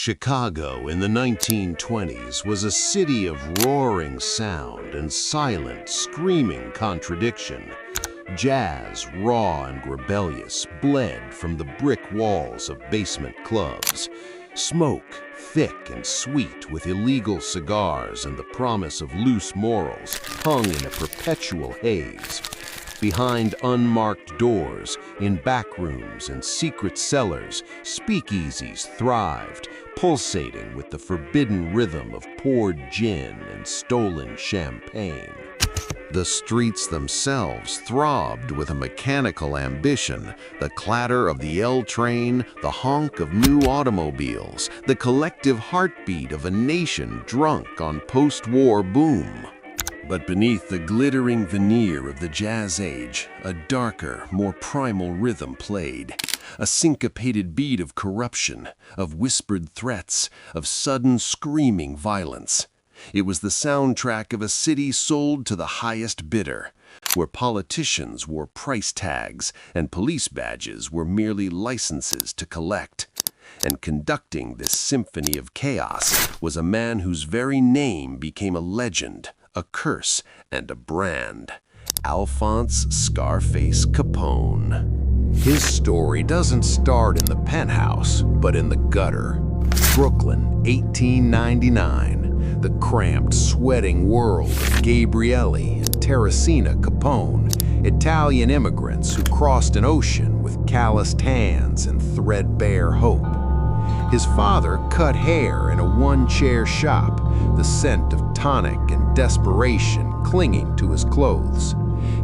Chicago in the 1920s was a city of roaring sound and silent, screaming contradiction. Jazz, raw and rebellious, bled from the brick walls of basement clubs. Smoke, thick and sweet with illegal cigars and the promise of loose morals, hung in a perpetual haze. Behind unmarked doors, in back rooms and secret cellars, speakeasies thrived, pulsating with the forbidden rhythm of poured gin and stolen champagne. The streets themselves throbbed with a mechanical ambition, the clatter of the L train, the honk of new automobiles, the collective heartbeat of a nation drunk on post-war boom. But beneath the glittering veneer of the jazz age, a darker, more primal rhythm played, a syncopated beat of corruption, of whispered threats, of sudden screaming violence. It was the soundtrack of a city sold to the highest bidder, where politicians wore price tags and police badges were merely licenses to collect. And conducting this symphony of chaos was a man whose very name became a legend, a curse, and a brand: Alphonse "Scarface" Capone. His story doesn't start in the penthouse, but in the gutter. Brooklyn, 1899. The cramped, sweating world of Gabriele and Teresina Capone, Italian immigrants who crossed an ocean with calloused hands and threadbare hope. His father cut hair in a one-chair shop, the scent of tonic and desperation clinging to his clothes.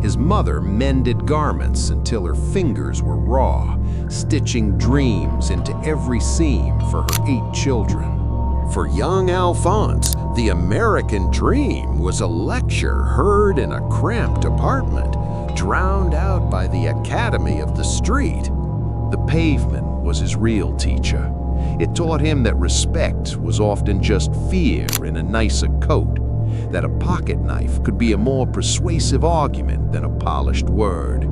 His mother mended garments until her fingers were raw, stitching dreams into every seam for her 8 children. For young Alphonse, the American dream was a lecture heard in a cramped apartment, drowned out by the academy of the street. The pavement was his real teacher. It taught him that respect was often just fear in a nicer coat, that a pocket knife could be a more persuasive argument than a polished word.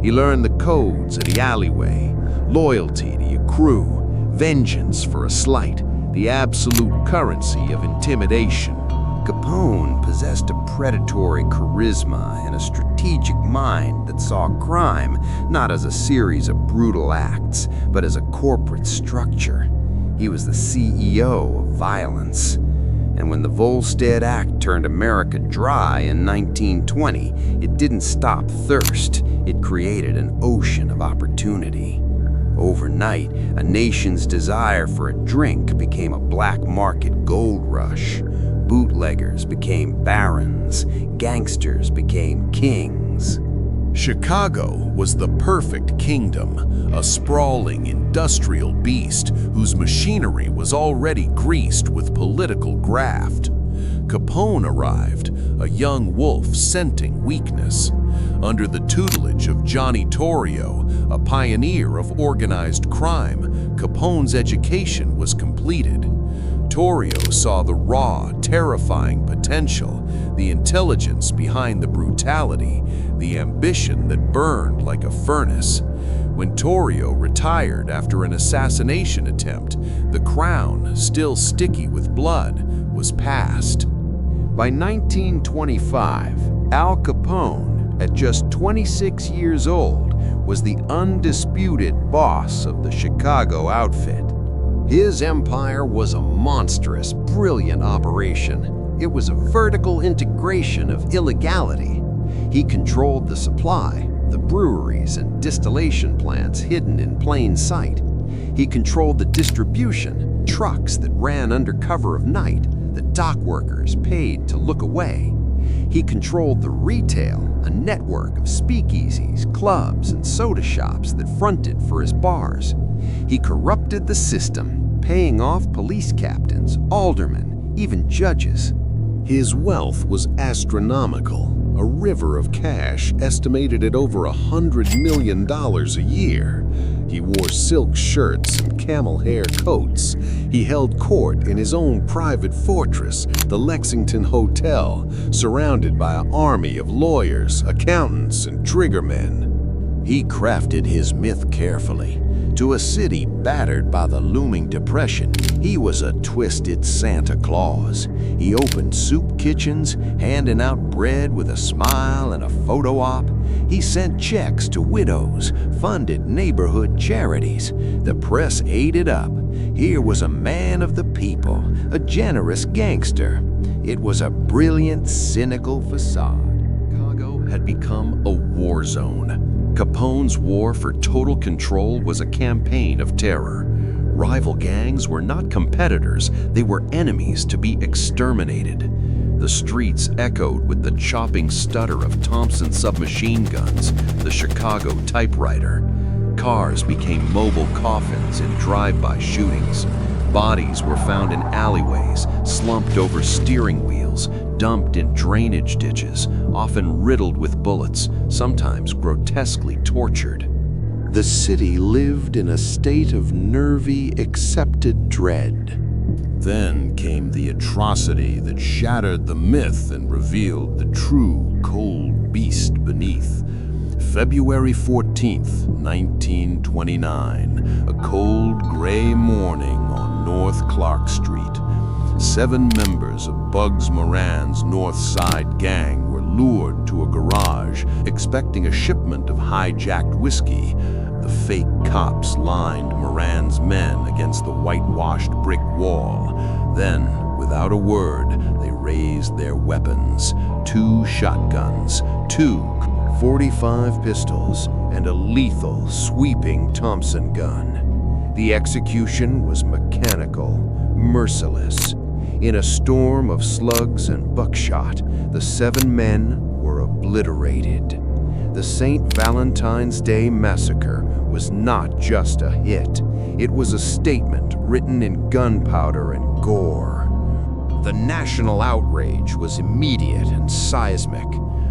He learned the codes of the alleyway: loyalty to your crew, vengeance for a slight, the absolute currency of intimidation. Capone possessed a predatory charisma and a strategic mind that saw crime not as a series of brutal acts, but as a corporate structure. He was the CEO of violence. And when the Volstead Act turned America dry in 1920, it didn't stop thirst. It created an ocean of opportunity. Overnight, a nation's desire for a drink became a black market gold rush. Bootleggers became barons. Gangsters became kings. Chicago was the perfect kingdom, a sprawling industrial beast whose machinery was already greased with political graft. Capone arrived, a young wolf scenting weakness. Under the tutelage of Johnny Torrio, a pioneer of organized crime, Capone's education was completed. Torrio saw the raw, terrifying potential, the intelligence behind the brutality, the ambition that burned like a furnace. When Torrio retired after an assassination attempt, the crown, still sticky with blood, was passed. By 1925, Al Capone, at just 26 years old, was the undisputed boss of the Chicago outfit. His empire was a monstrous, brilliant operation. It was a vertical integration of illegality. He controlled the supply, the breweries and distillation plants hidden in plain sight. He controlled the distribution, trucks that ran under cover of night, the dock workers paid to look away. He controlled the retail, a network of speakeasies, clubs, and soda shops that fronted for his bars. He corrupted the system, paying off police captains, aldermen, even judges. His wealth was astronomical, a river of cash estimated at over $100 million a year. He wore silk shirts and camel hair coats. He held court in his own private fortress, the Lexington Hotel, surrounded by an army of lawyers, accountants, and triggermen. He crafted his myth carefully, To a city battered by the looming depression, he was a twisted Santa Claus. He opened soup kitchens, handing out bread with a smile and a photo op. He sent checks to widows, funded neighborhood charities. The press ate it up. Here was a man of the people, a generous gangster. It was a brilliant, cynical facade. Chicago had become a war zone. Capone's war for total control was a campaign of terror. Rival gangs were not competitors, they were enemies to be exterminated. The streets echoed with the chopping stutter of Thompson submachine guns, the Chicago typewriter. Cars became mobile coffins in drive-by shootings. Bodies were found in alleyways, slumped over steering wheels, dumped in drainage ditches, often riddled with bullets, sometimes grotesquely tortured. The city lived in a state of nervy, accepted dread. Then came the atrocity that shattered the myth and revealed the true cold beast beneath. February 14th, 1929, a cold gray morning on North Clark Street. 7 members of Bugs Moran's North Side gang were lured to a garage, expecting a shipment of hijacked whiskey. The fake cops lined Moran's men against the whitewashed brick wall. Then, without a word, they raised their weapons. 2 shotguns, 2 .45 pistols, and a lethal, sweeping Thompson gun. The execution was mechanical, merciless. In a storm of slugs and buckshot, the 7 men were obliterated. The St. Valentine's Day Massacre was not just a hit. It was a statement written in gunpowder and gore. The national outrage was immediate and seismic.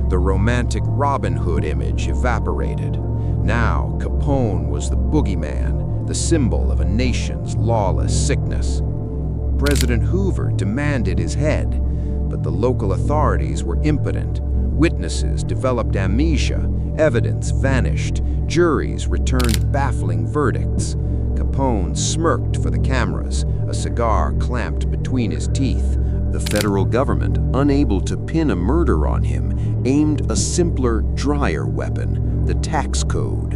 The romantic Robin Hood image evaporated. Now Capone was the boogeyman, the symbol of a nation's lawless sickness. President Hoover demanded his head, but the local authorities were impotent. Witnesses developed amnesia, evidence vanished, juries returned baffling verdicts. Capone smirked for the cameras, a cigar clamped between his teeth. The federal government, unable to pin a murder on him, aimed a simpler, drier weapon, the tax code.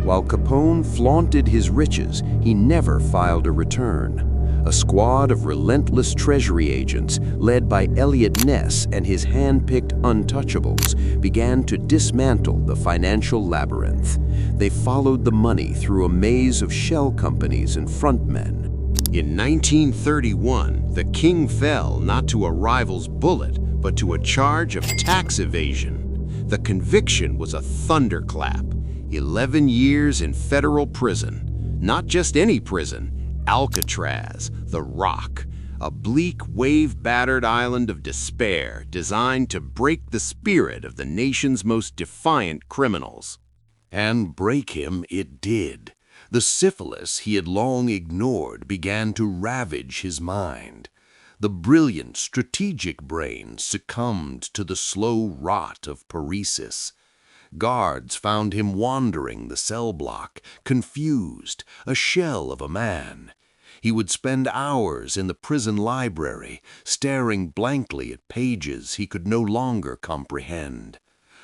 While Capone flaunted his riches, he never filed a return. A squad of relentless treasury agents, led by Elliot Ness and his hand-picked untouchables, began to dismantle the financial labyrinth. They followed the money through a maze of shell companies and frontmen. In 1931, the king fell not to a rival's bullet, but to a charge of tax evasion. The conviction was a thunderclap. 11 years in federal prison. Not just any prison, Alcatraz, the Rock, a bleak, wave-battered island of despair designed to break the spirit of the nation's most defiant criminals. And break him it did. The syphilis he had long ignored began to ravage his mind. The brilliant, strategic brain succumbed to the slow rot of paresis. Guards found him wandering the cell block, confused, a shell of a man. He would spend hours in the prison library, staring blankly at pages he could no longer comprehend.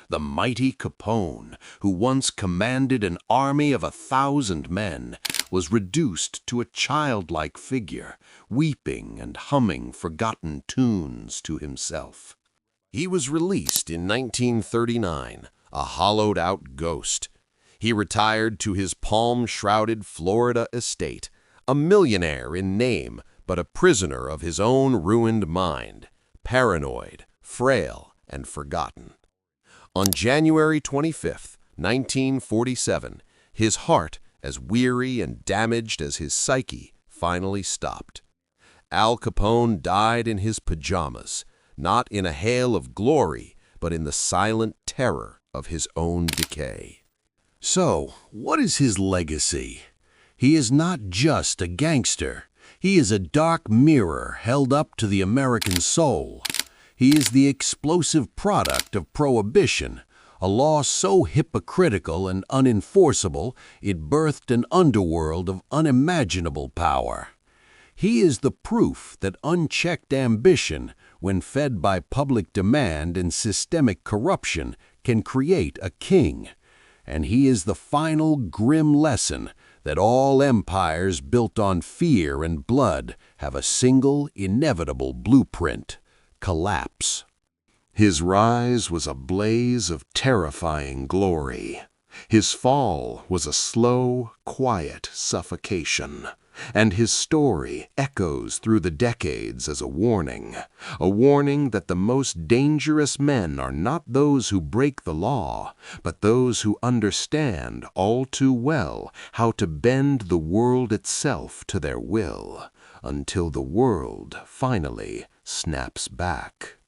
The mighty Capone, who once commanded an army of 1,000 men, was reduced to a childlike figure, weeping and humming forgotten tunes to himself. He was released in 1939, a hollowed-out ghost. He retired to his palm-shrouded Florida estate, a millionaire in name, but a prisoner of his own ruined mind, paranoid, frail, and forgotten. On January 25, 1947, his heart, as weary and damaged as his psyche, finally stopped. Al Capone died in his pajamas, not in a hail of glory, but in the silent terror of his own decay. So, what is his legacy? He is not just a gangster. He is a dark mirror held up to the American soul. He is the explosive product of Prohibition, a law so hypocritical and unenforceable it birthed an underworld of unimaginable power. He is the proof that unchecked ambition, when fed by public demand and systemic corruption, can create a king. And he is the final grim lesson that all empires built on fear and blood have a single inevitable blueprint: collapse. His rise was a blaze of terrifying glory. His fall was a slow, quiet suffocation. And his story echoes through the decades as a warning that the most dangerous men are not those who break the law, but those who understand all too well how to bend the world itself to their will, until the world finally snaps back.